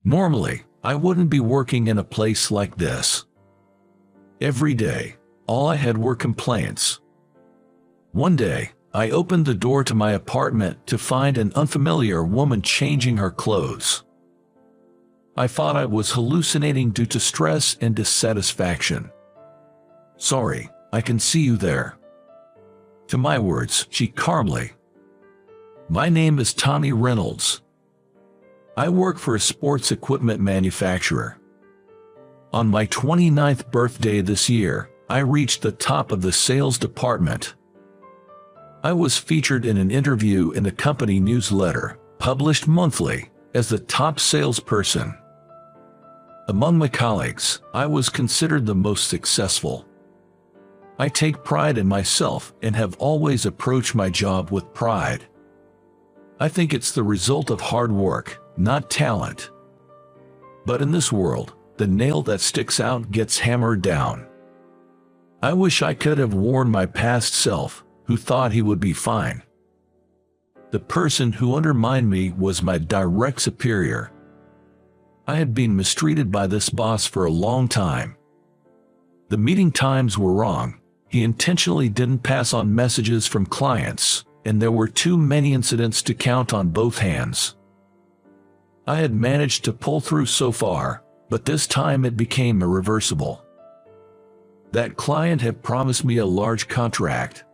Normally, I wouldn't be working in a place like this. Every day, all I had were complaints. One day, I opened the door to my apartment to find an unfamiliar woman changing her clothes. I thought I was hallucinating due to stress and dissatisfaction. "Sorry, I can see you there." To my words, she calmly. "My name is Tommy Reynolds. I work for a sports equipment manufacturer. On my 29th birthday this year, I reached the top of the sales department. I was featured in an interview in the company newsletter, published monthly, as the top salesperson. Among my colleagues, I was considered the most successful. I take pride in myself and have always approached my job with pride. I think it's the result of hard work, not talent. But in this world, the nail that sticks out gets hammered down. I wish I could have warned my past self, who thought he would be fine. The person who undermined me was my direct superior. I had been mistreated by this boss for a long time. The meeting times were wrong. He intentionally didn't pass on messages from clients, and there were too many incidents to count on both hands. I had managed to pull through so far, but this time it became irreversible. That client had promised me a large contract.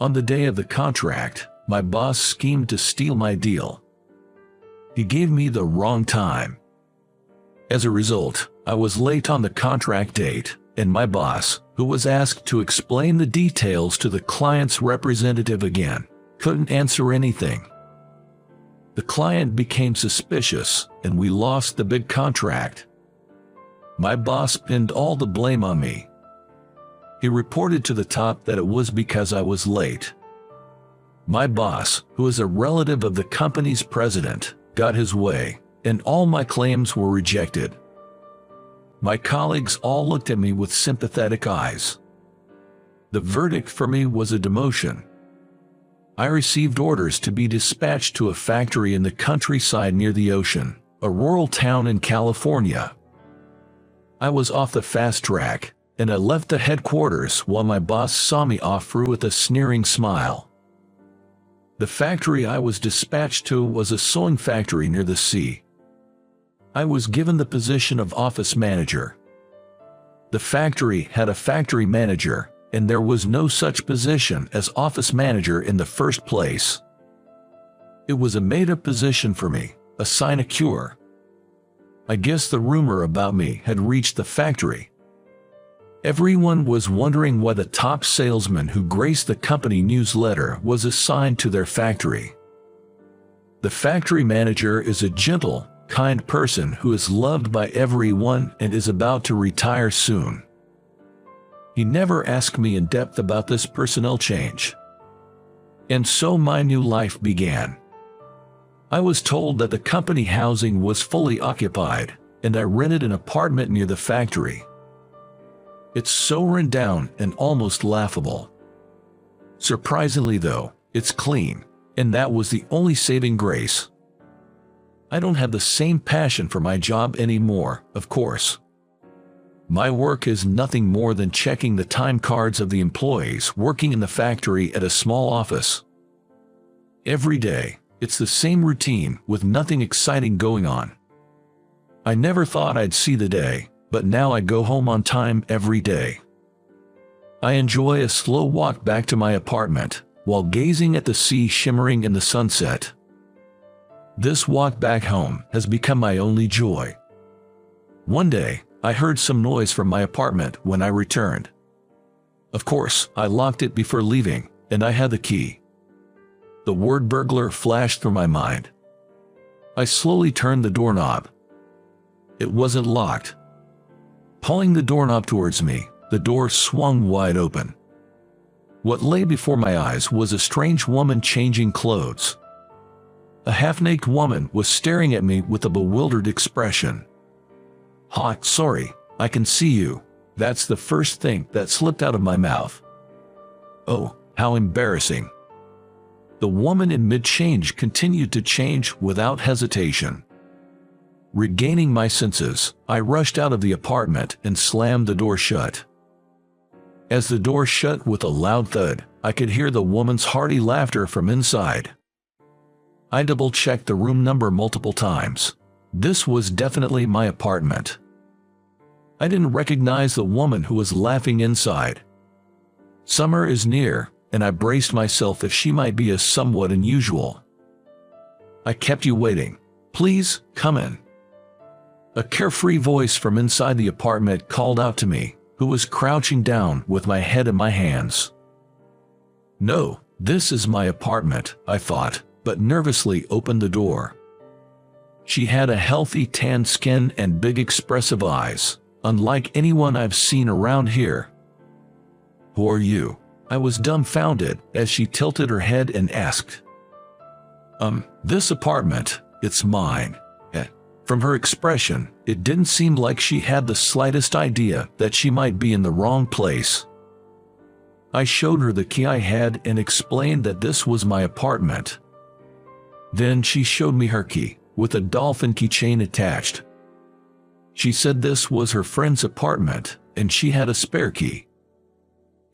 On the day of the contract, my boss schemed to steal my deal. He gave me the wrong time. As a result, I was late on the contract date, and my boss, who was asked to explain the details to the client's representative again, couldn't answer anything. The client became suspicious, and we lost the big contract. My boss pinned all the blame on me. He reported to the top that it was because I was late. My boss, who is a relative of the company's president, got his way, and all my claims were rejected. My colleagues all looked at me with sympathetic eyes. The verdict for me was a demotion. I received orders to be dispatched to a factory in the countryside near the ocean, a rural town in California. I was off the fast track, and I left the headquarters while my boss saw me off through with a sneering smile. The factory I was dispatched to was a sewing factory near the sea. I was given the position of office manager. The factory had a factory manager, and there was no such position as office manager in the first place. It was a made-up position for me, a sinecure. I guess the rumor about me had reached the factory. Everyone was wondering why the top salesman who graced the company newsletter was assigned to their factory. The factory manager is a gentle, kind person who is loved by everyone and is about to retire soon. He never asked me in depth about this personnel change. And so my new life began. I was told that the company housing was fully occupied, and I rented an apartment near the factory. It's so run down and almost laughable. Surprisingly though, it's clean, and that was the only saving grace. I don't have the same passion for my job anymore, of course. My work is nothing more than checking the time cards of the employees working in the factory at a small office. Every day, it's the same routine with nothing exciting going on. I never thought I'd see the day, but now I go home on time every day. I enjoy a slow walk back to my apartment, while gazing at the sea shimmering in the sunset. This walk back home has become my only joy. One day, I heard some noise from my apartment when I returned. Of course, I locked it before leaving, and I had the key. The word burglar flashed through my mind. I slowly turned the doorknob. It wasn't locked. Pulling the doorknob towards me, the door swung wide open. What lay before my eyes was a strange woman changing clothes. A half-naked woman was staring at me with a bewildered expression. "Hi, sorry, I can see you." That's the first thing that slipped out of my mouth. Oh, how embarrassing. The woman in mid-change continued to change without hesitation. Regaining my senses, I rushed out of the apartment and slammed the door shut. As the door shut with a loud thud, I could hear the woman's hearty laughter from inside. I double-checked the room number multiple times. This was definitely my apartment. I didn't recognize the woman who was laughing inside. Summer is near, and I braced myself if she might be somewhat unusual. "I kept you waiting. Please, come in." A carefree voice from inside the apartment called out to me, who was crouching down with my head in my hands. No, this is my apartment, I thought, but nervously opened the door. She had a healthy tan skin and big expressive eyes, unlike anyone I've seen around here. "Who are you?" I was dumbfounded as she tilted her head and asked. This apartment, it's mine." From her expression, it didn't seem like she had the slightest idea that she might be in the wrong place. I showed her the key I had and explained that this was my apartment. Then she showed me her key, with a dolphin keychain attached. She said this was her friend's apartment, and she had a spare key.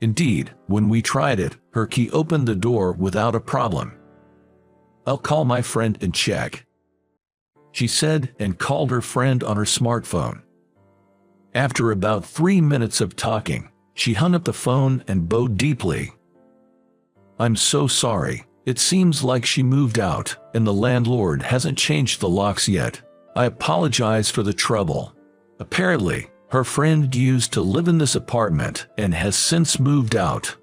Indeed, when we tried it, her key opened the door without a problem. "I'll call my friend and check," she said, and called her friend on her smartphone. After about 3 minutes of talking, she hung up the phone and bowed deeply. "I'm so sorry. It seems like she moved out, and the landlord hasn't changed the locks yet. I apologize for the trouble." Apparently, her friend used to live in this apartment and has since moved out.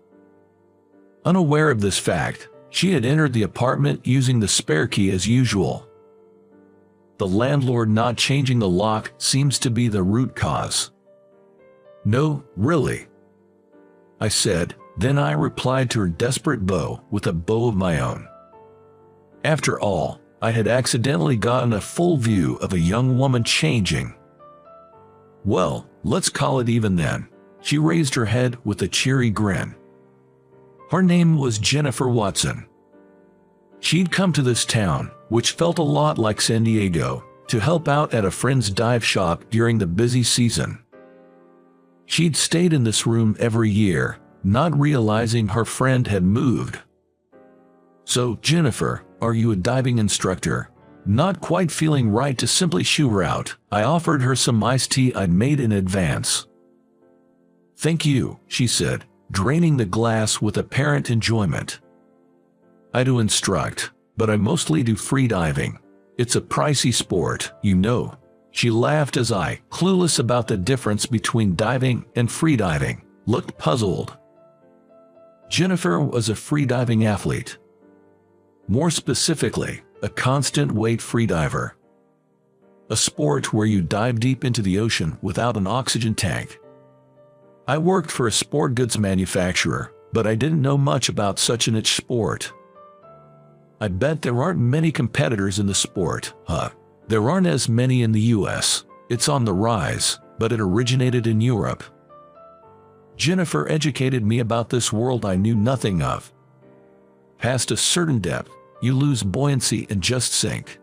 Unaware of this fact, she had entered the apartment using the spare key as usual. The landlord not changing the lock seems to be the root cause. "No, really," I said. Then I replied to her desperate bow with a bow of my own. After all, I had accidentally gotten a full view of a young woman changing. "Well, let's call it even then." She raised her head with a cheery grin. Her name was Jennifer Watson. She'd come to this town, which felt a lot like San Diego, to help out at a friend's dive shop during the busy season. She'd stayed in this room every year, not realizing her friend had moved. "So, Jennifer, are you a diving instructor?" Not quite feeling right to simply shoo her out, I offered her some iced tea I'd made in advance. "Thank you," she said, draining the glass with apparent enjoyment. "I do instruct, but I mostly do free diving. It's a pricey sport, you know." She laughed as I, clueless about the difference between diving and free diving, looked puzzled. Jennifer was a freediving athlete. More specifically, a constant weight freediver. A sport where you dive deep into the ocean without an oxygen tank. I worked for a sport goods manufacturer, but I didn't know much about such a niche sport. I bet there aren't many competitors in the sport, huh? There aren't as many in the US. It's on the rise, but it originated in Europe. Jennifer educated me about this world I knew nothing of. Past a certain depth, you lose buoyancy and just sink.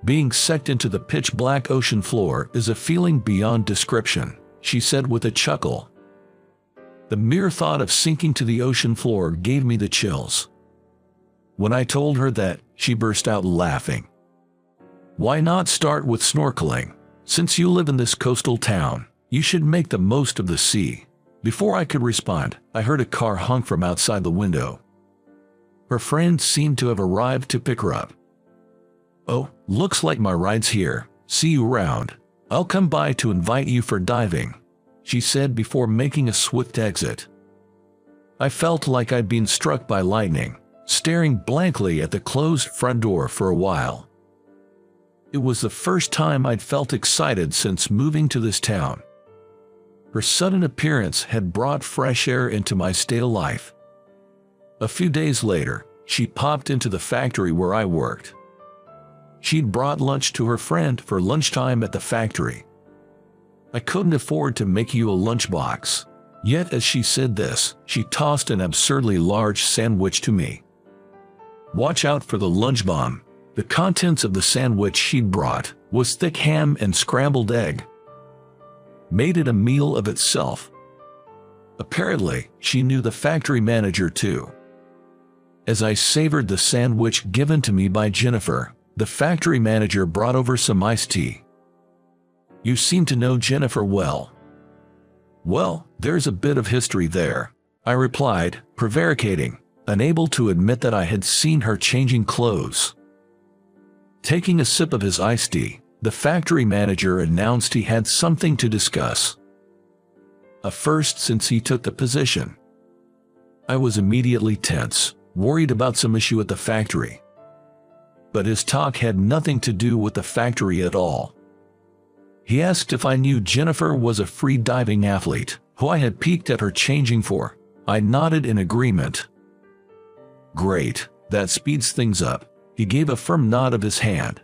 Being sucked into the pitch-black ocean floor is a feeling beyond description, she said with a chuckle. The mere thought of sinking to the ocean floor gave me the chills. When I told her that, she burst out laughing. "Why not start with snorkeling? Since you live in this coastal town, you should make the most of the sea." Before I could respond, I heard a car honk from outside the window. Her friend seemed to have arrived to pick her up. "Oh, looks like my ride's here. See you around. I'll come by to invite you for diving," she said before making a swift exit. I felt like I'd been struck by lightning, staring blankly at the closed front door for a while. It was the first time I'd felt excited since moving to this town. Her sudden appearance had brought fresh air into my state of life. A few days later, she popped into the factory where I worked. She'd brought lunch to her friend for lunchtime at the factory. "I couldn't afford to make you a lunchbox." Yet as she said this, she tossed an absurdly large sandwich to me. "Watch out for the lunch bomb." The contents of the sandwich she'd brought was thick ham and scrambled egg. Made it a meal of itself. Apparently, she knew the factory manager too. As I savored the sandwich given to me by Jennifer, the factory manager brought over some iced tea. "You seem to know Jennifer well." "Well, there's a bit of history there," I replied, prevaricating, unable to admit that I had seen her changing clothes. Taking a sip of his iced tea, the factory manager announced he had something to discuss. A first since he took the position. I was immediately tense, worried about some issue at the factory. But his talk had nothing to do with the factory at all. He asked if I knew Jennifer was a free diving athlete, who I had peeked at her changing for. I nodded in agreement. "Great, that speeds things up." He gave a firm nod of his hand.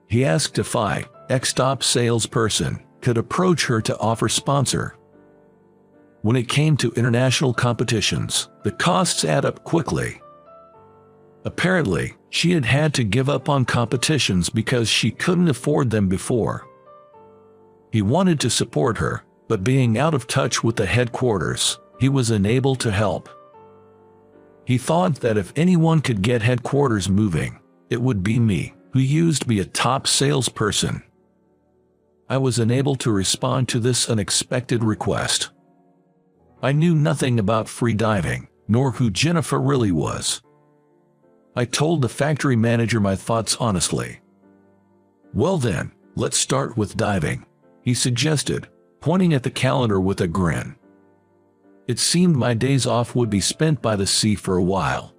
He asked if I, ex-top salesperson, could approach her to offer sponsor. When it came to international competitions, the costs add up quickly. Apparently, she had had to give up on competitions because she couldn't afford them before. He wanted to support her, but being out of touch with the headquarters, he was unable to help. He thought that if anyone could get headquarters moving, it would be me, who used to be a top salesperson. I was unable to respond to this unexpected request. I knew nothing about free diving, nor who Jennifer really was. I told the factory manager my thoughts honestly. "Well then, let's start with diving," he suggested, pointing at the calendar with a grin. It seemed my days off would be spent by the sea for a while.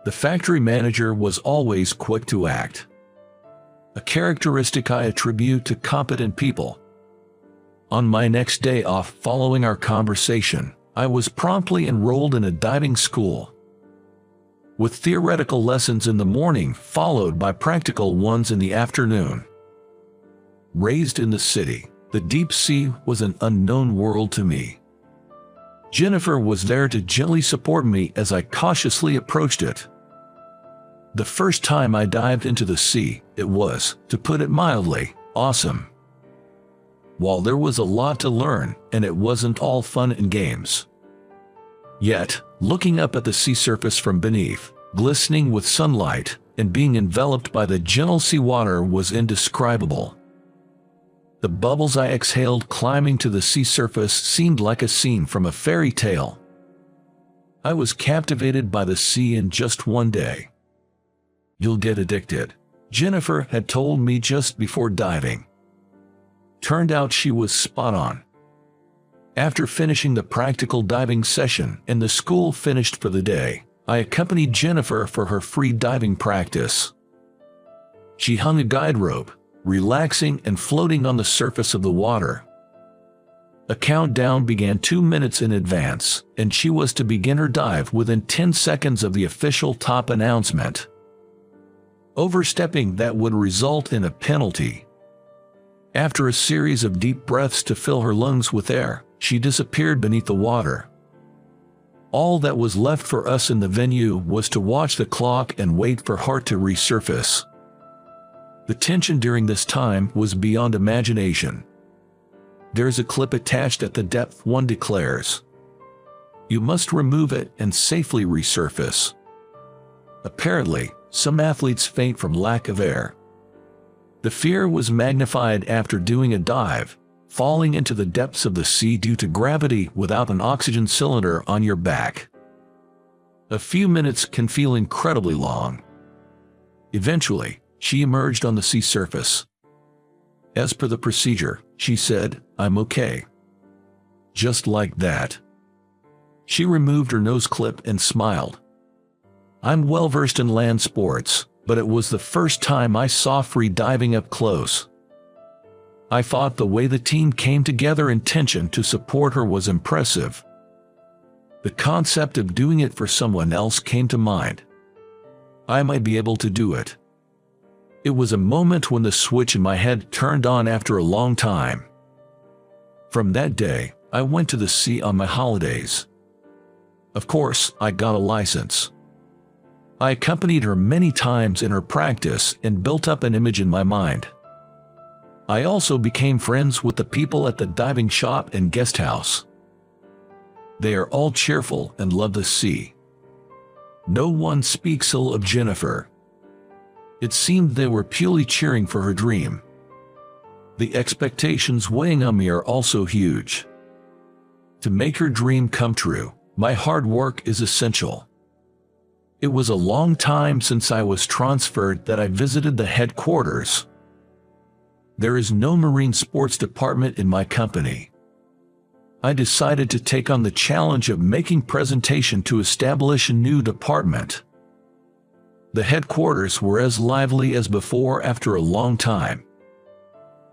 The factory manager was always quick to act. A characteristic I attribute to competent people. On my next day off following our conversation, I was promptly enrolled in a diving school, with theoretical lessons in the morning followed by practical ones in the afternoon. Raised in the city, the deep sea was an unknown world to me. Jennifer was there to gently support me as I cautiously approached it. The first time I dived into the sea, it was, to put it mildly, awesome. While there was a lot to learn, and it wasn't all fun and games. Yet, looking up at the sea surface from beneath, glistening with sunlight, and being enveloped by the gentle seawater was indescribable. The bubbles I exhaled climbing to the sea surface seemed like a scene from a fairy tale. I was captivated by the sea in just one day. "You'll get addicted," Jennifer had told me just before diving. Turned out she was spot on. After finishing the practical diving session and the school finished for the day, I accompanied Jennifer for her free diving practice. She hung a guide rope, relaxing and floating on the surface of the water. A countdown began 2 minutes in advance, and she was to begin her dive within 10 seconds of the official top announcement. Overstepping that would result in a penalty. After a series of deep breaths to fill her lungs with air, she disappeared beneath the water. All that was left for us in the venue was to watch the clock and wait for her to resurface. The tension during this time was beyond imagination. There's a clip attached at the depth, one declares. You must remove it and safely resurface. Apparently, some athletes faint from lack of air. The fear was magnified after doing a dive, falling into the depths of the sea due to gravity without an oxygen cylinder on your back. A few minutes can feel incredibly long. Eventually, she emerged on the sea surface. As per the procedure, she said, "I'm okay." Just like that. She removed her nose clip and smiled. I'm well versed in land sports, but it was the first time I saw free diving up close. I thought the way the team came together in tension to support her was impressive. The concept of doing it for someone else came to mind. I might be able to do it. It was a moment when the switch in my head turned on after a long time. From that day, I went to the sea on my holidays. Of course, I got a license. I accompanied her many times in her practice and built up an image in my mind. I also became friends with the people at the diving shop and guest house. They are all cheerful and love the sea. No one speaks ill of Jennifer. It seemed they were purely cheering for her dream. The expectations weighing on me are also huge. To make her dream come true, my hard work is essential. It was a long time since I was transferred that I visited the headquarters. There is no marine sports department in my company. I decided to take on the challenge of making presentation to establish a new department. The headquarters were as lively as before after a long time.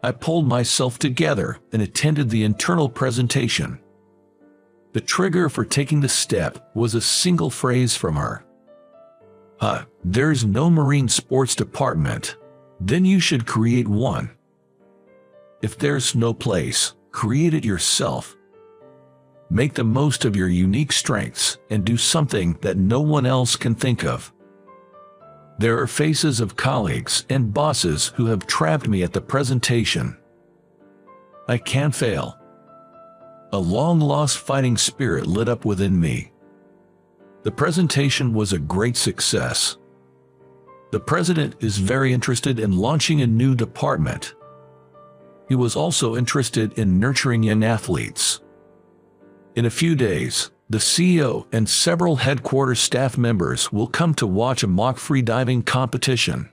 I pulled myself together and attended the internal presentation. The trigger for taking the step was a single phrase from her. There's no marine sports department. Then you should create one. If there's no place, create it yourself. Make the most of your unique strengths and do something that no one else can think of. There are faces of colleagues and bosses who have trapped me at the presentation. I can't fail. A long-lost fighting spirit lit up within me. The presentation was a great success. The president is very interested in launching a new department. He was also interested in nurturing young athletes. In a few days, the CEO and several headquarters staff members will come to watch a mock freediving competition.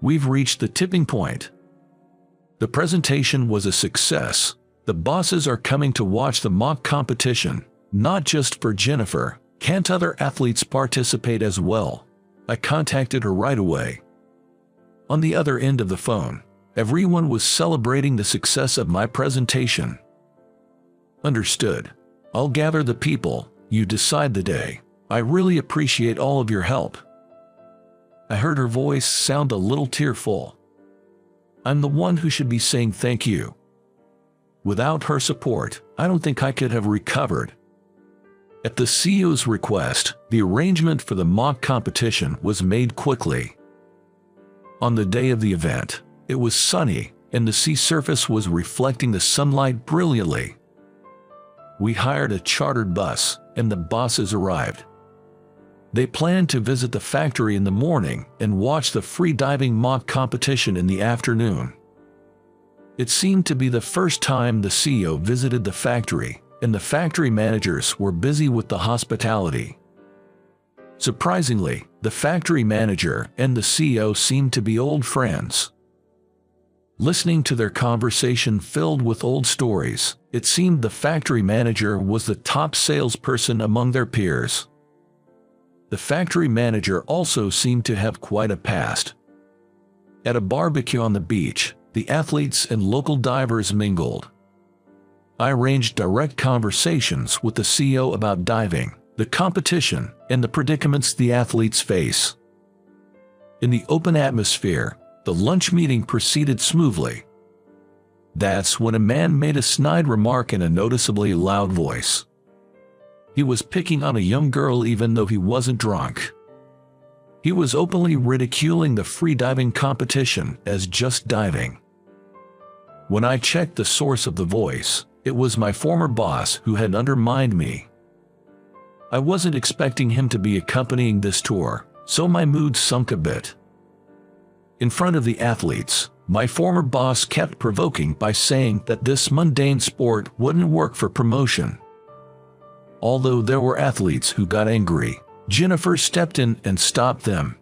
We've reached the tipping point. The presentation was a success. The bosses are coming to watch the mock competition, not just for Jennifer. Can't other athletes participate as well? I contacted her right away. On the other end of the phone, everyone was celebrating the success of my presentation. Understood. I'll gather the people, you decide the day. I really appreciate all of your help. I heard her voice sound a little tearful. I'm the one who should be saying thank you. Without her support, I don't think I could have recovered. At the CEO's request, the arrangement for the mock competition was made quickly. On the day of the event, it was sunny, and the sea surface was reflecting the sunlight brilliantly. We hired a chartered bus, and the bosses arrived. They planned to visit the factory in the morning and watch the freediving mock competition in the afternoon. It seemed to be the first time the CEO visited the factory, and the factory managers were busy with the hospitality. Surprisingly, the factory manager and the CEO seemed to be old friends. Listening to their conversation filled with old stories, it seemed the factory manager was the top salesperson among their peers. The factory manager also seemed to have quite a past. At a barbecue on the beach, the athletes and local divers mingled. I arranged direct conversations with the CEO about diving, the competition, and the predicaments the athletes face. In the open atmosphere, the lunch meeting proceeded smoothly. That's when a man made a snide remark in a noticeably loud voice. He was picking on a young girl even though he wasn't drunk. He was openly ridiculing the freediving competition as just diving. When I checked the source of the voice, it was my former boss who had undermined me. I wasn't expecting him to be accompanying this tour, so my mood sunk a bit. In front of the athletes, my former boss kept provoking by saying that this mundane sport wouldn't work for promotion. Although there were athletes who got angry, Jennifer stepped in and stopped them.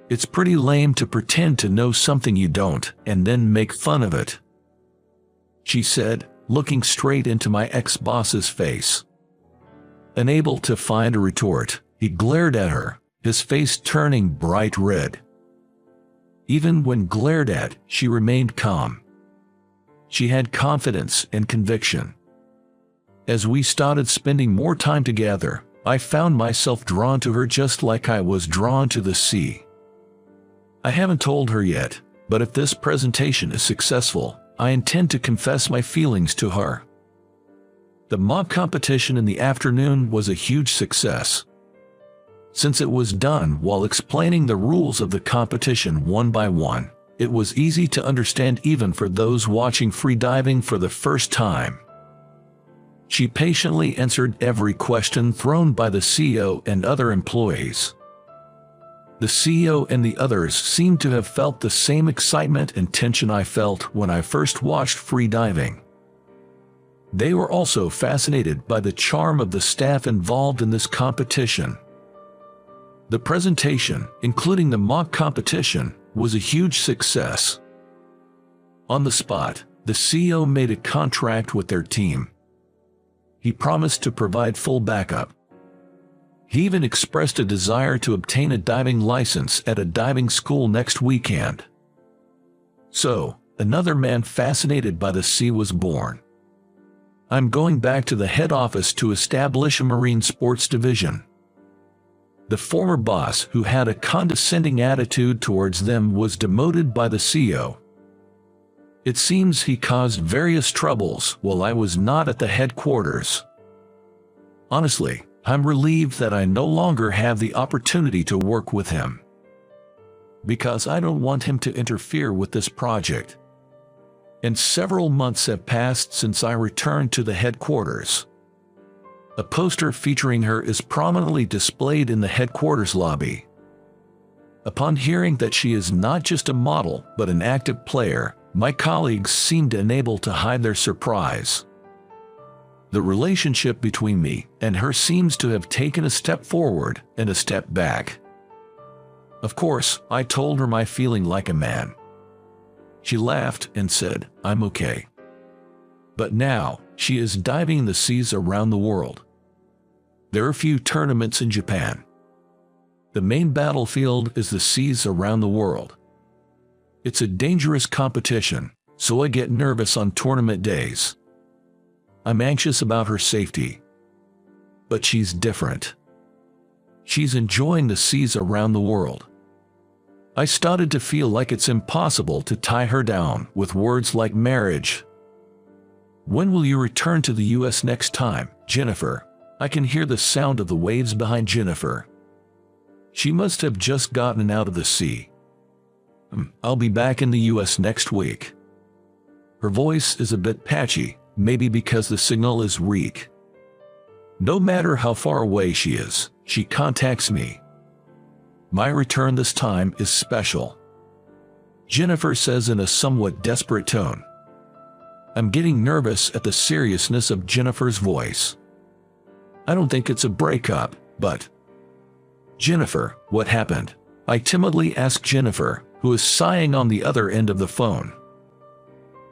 It's pretty lame to pretend to know something you don't and then make fun of it, she said, looking straight into my ex-boss's face. Unable to find a retort, he glared at her, his face turning bright red. Even when glared at, she remained calm. She had confidence and conviction. As we started spending more time together, I found myself drawn to her just like I was drawn to the sea. I haven't told her yet, but if this presentation is successful, I intend to confess my feelings to her. The mock competition in the afternoon was a huge success. Since it was done while explaining the rules of the competition one by one, it was easy to understand even for those watching freediving for the first time. She patiently answered every question thrown by the CEO and other employees. The CEO and the others seemed to have felt the same excitement and tension I felt when I first watched freediving. They were also fascinated by the charm of the staff involved in this competition. The presentation, including the mock competition, was a huge success. On the spot, the CEO made a contract with their team. He promised to provide full backup. He even expressed a desire to obtain a diving license at a diving school next weekend. So, another man fascinated by the sea was born. I'm going back to the head office to establish a marine sports division. The former boss, who had a condescending attitude towards them, was demoted by the CEO. It seems he caused various troubles while I was not at the headquarters. Honestly, I'm relieved that I no longer have the opportunity to work with him, because I don't want him to interfere with this project. And several months have passed since I returned to the headquarters. A poster featuring her is prominently displayed in the headquarters lobby. Upon hearing that she is not just a model but an active player, my colleagues seemed unable to hide their surprise. The relationship between me and her seems to have taken a step forward and a step back. Of course, I told her my feeling like a man. She laughed and said, "I'm okay." But now, she is diving the seas around the world. There are few tournaments in Japan. The main battlefield is the seas around the world. It's a dangerous competition, so I get nervous on tournament days. I'm anxious about her safety. But she's different. She's enjoying the seas around the world. I started to feel like it's impossible to tie her down with words like marriage. "When will you return to the US next time, Jennifer?" I can hear the sound of the waves behind Jennifer. She must have just gotten out of the sea. "I'll be back in the US next week." Her voice is a bit patchy, maybe because the signal is weak. No matter how far away she is, she contacts me. My return this time is special. Jennifer says in a somewhat desperate tone. I'm getting nervous at the seriousness of Jennifer's voice. I don't think it's a breakup, but... "Jennifer, what happened?" I timidly ask Jennifer, who is sighing on the other end of the phone.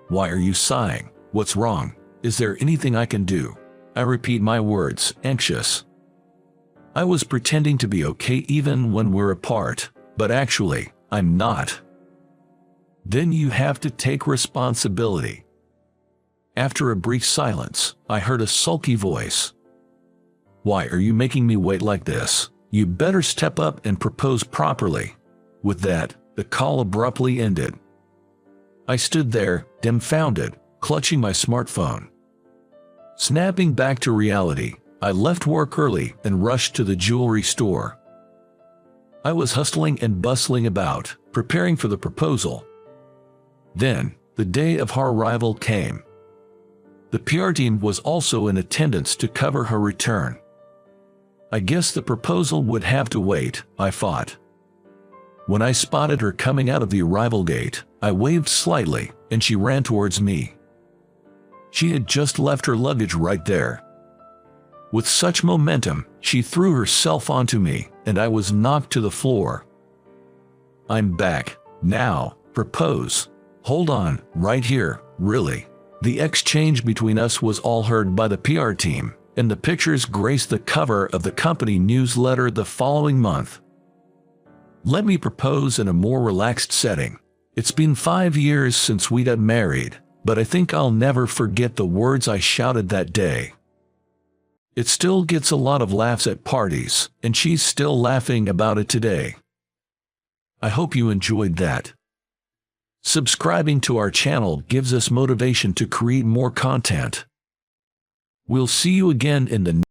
"Why are you sighing? What's wrong? Is there anything I can do?" I repeat my words, anxious. I was pretending to be okay even when we're apart, but actually, I'm not. Then you have to take responsibility. After a brief silence, I heard a sulky voice. "Why are you making me wait like this? You better step up and propose properly." With that, the call abruptly ended. I stood there, dumbfounded, clutching my smartphone. Snapping back to reality, I left work early and rushed to the jewelry store. I was hustling and bustling about, preparing for the proposal. Then, the day of her arrival came. The PR team was also in attendance to cover her return. I guess the proposal would have to wait, I thought. When I spotted her coming out of the arrival gate, I waved slightly, and she ran towards me. She had just left her luggage right there. With such momentum, she threw herself onto me, and I was knocked to the floor. "I'm back. Now, propose." "Hold on, right here, really." The exchange between us was all heard by the PR team, and the pictures graced the cover of the company newsletter the following month. Let me propose in a more relaxed setting. It's been 5 years since we got married, but I think I'll never forget the words I shouted that day. It still gets a lot of laughs at parties, and she's still laughing about it today. I hope you enjoyed that. Subscribing to our channel gives us motivation to create more content. We'll see you again in the